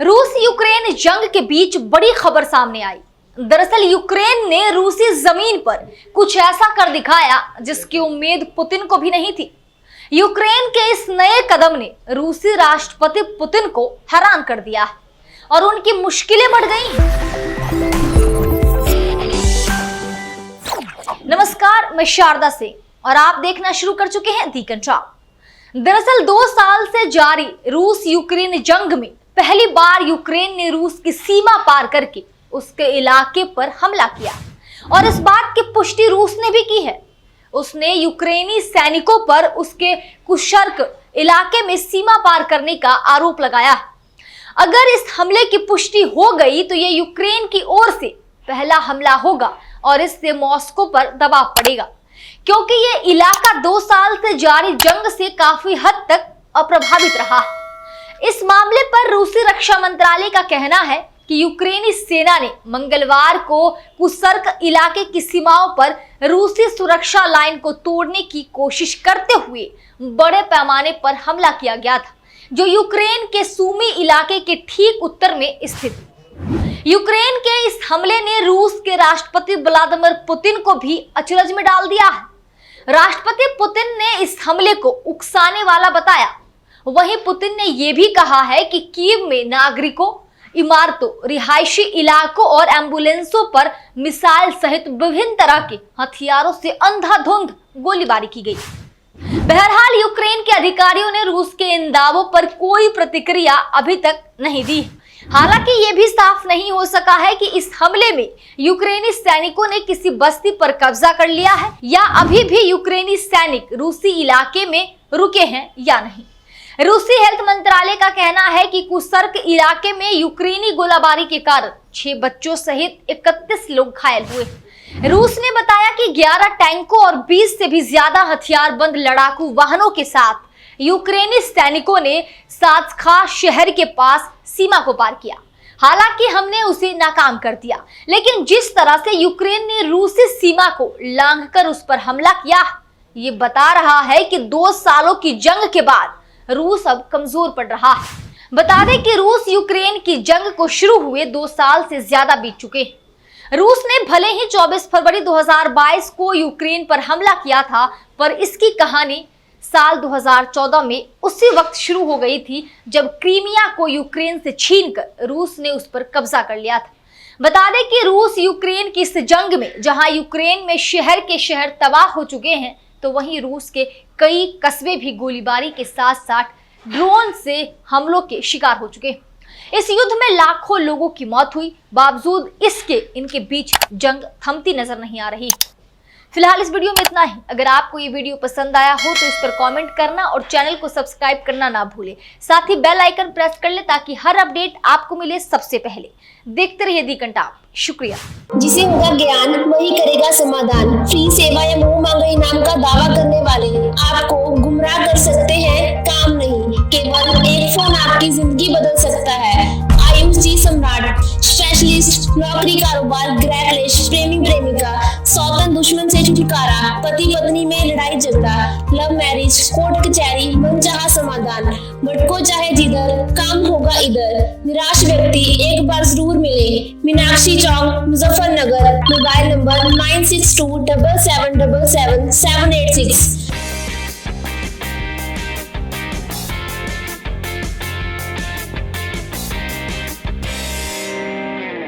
रूस यूक्रेन जंग के बीच बड़ी खबर सामने आई। दरअसल यूक्रेन ने रूसी जमीन पर कुछ ऐसा कर दिखाया जिसकी उम्मीद पुतिन को भी नहीं थी। यूक्रेन के इस नए कदम ने रूसी राष्ट्रपति पुतिन को हैरान कर दिया और उनकी मुश्किलें बढ़ गईं। नमस्कार, मैं शारदा सिंह और आप देखना शुरू कर चुके हैं दी कंट्रास्ट। दरअसल 2 साल से जारी रूस यूक्रेन जंग में पहली बार यूक्रेन ने रूस की सीमा पार करके उसके इलाके पर हमला किया और इस बात की पुष्टि रूस ने भी की है। उसने यूक्रेनी सैनिकों पर उसके कुशर्क इलाके में सीमा पार करने का आरोप लगाया। अगर इस हमले की पुष्टि हो गई तो ये यूक्रेन की ओर से पहला हमला होगा और इससे मॉस्को पर दबाव पड़ेगा, क्योंकि ये इलाका 2 साल से जारी जंग से काफी हद तक अप्रभावित रहा। इस मामले पर रूसी रक्षा मंत्रालय का कहना है कि यूक्रेनी सेना ने मंगलवार को कुर्स्क इलाके की सीमाओं पर रूसी सुरक्षा लाइन को तोड़ने की कोशिश करते हुए बड़े पैमाने पर हमला किया गया था, जो यूक्रेन के सूमी इलाके के ठीक उत्तर में स्थित। यूक्रेन के इस हमले ने रूस के राष्ट्रपति व्लादिमीर पुतिन को भी अचरज में डाल दिया है। राष्ट्रपति पुतिन ने इस हमले को उकसाने वाला बताया। वहीं पुतिन ने यह भी कहा है कि कीव में नागरिकों, इमारतों, रिहायशी इलाकों और एम्बुलेंसों पर मिसाइल सहित विभिन्न तरह के हथियारों से अंधाधुंध गोलीबारी की गई। बहरहाल यूक्रेन के अधिकारियों ने रूस के इन दावों पर कोई प्रतिक्रिया अभी तक नहीं दी। हालांकि ये भी साफ नहीं हो सका है कि इस हमले में यूक्रेनी सैनिकों ने किसी बस्ती पर कब्जा कर लिया है या अभी भी यूक्रेनी सैनिक रूसी इलाके में रुके हैं या नहीं। रूसी हेल्थ मंत्रालय का कहना है कि कुर्स्क इलाके में यूक्रेनी गोलाबारी के कारण 6 बच्चों सहित 31 लोग घायल हुए। रूस ने बताया कि 11 टैंकों और 20 से भी ज्यादा हथियारबंद लड़ाकू वाहनों के साथ यूक्रेनी सैनिकों ने सात्खा शहर के पास सीमा को पार किया। हालांकि हमने उसे नाकाम कर दिया, लेकिन जिस तरह से यूक्रेन ने रूसी सीमा को लांघकर उस पर हमला किया, ये बता रहा है कि 2 सालों की जंग के बाद रूस अब कमजोर पड़ रहा है। बता दें कि रूस यूक्रेन की जंग को शुरू हुए 2 साल से ज्यादा बीत चुके हैं। रूस ने भले ही 24 फरवरी 2022 को यूक्रेन पर हमला किया था, पर इसकी कहानी साल 2014 में उसी वक्त शुरू हो गई थी जब क्रीमिया को यूक्रेन से छीनकर रूस ने उस पर कब्जा कर लिया था। बता दें कि रूस यूक्रेन की इस जंग में जहां यूक्रेन में शहर के शहर तबाह हो चुके हैं, तो वहीं रूस के कई कस्बे भी गोलीबारी के साथ साथ ड्रोन से हमलों के शिकार हो चुके हैं। इस युद्ध में लाखों लोगों की मौत हुई, बावजूद इसके इनके बीच जंग थमती नजर नहीं आ रही। फिलहाल इस वीडियो में इतना ही। अगर आपको ये वीडियो पसंद आया हो तो इस पर कमेंट करना और चैनल को सब्सक्राइब करना ना भूलें। साथ ही बेल आइकन प्रेस कर ले ताकि हर अपडेट आपको मिले सबसे पहले। देखते रहिए दी कंट्रास्ट। शुक्रिया। जिसे होगा ज्ञान वही करेगा समाधान। फ्री सेवा या मुंह मांगे इनाम का दावा करने वाले आपको गुमराह कर सकते हैं, काम नहीं। केवल एक फोन आपकी जिंदगी बदल सकता है। आयुष जी सम्राट, स्पेशलिस्ट नौकरी, कारोबार, गृह क्लेश, प्रेमी प्रेमिका, सौतन दुश्मन से छुटकारा, पति पत्नी में लड़ाई झगड़ा, लव मैरिज, कोर्ट कचहरी, मनचाहा समाधान। भटको चाहे जिधर, काम होगा इधर। निराश व्यक्ति एक बार जरूर मिले। मीनाक्षी चौक, मुजफ्फरनगर। Mobile number 9627777786।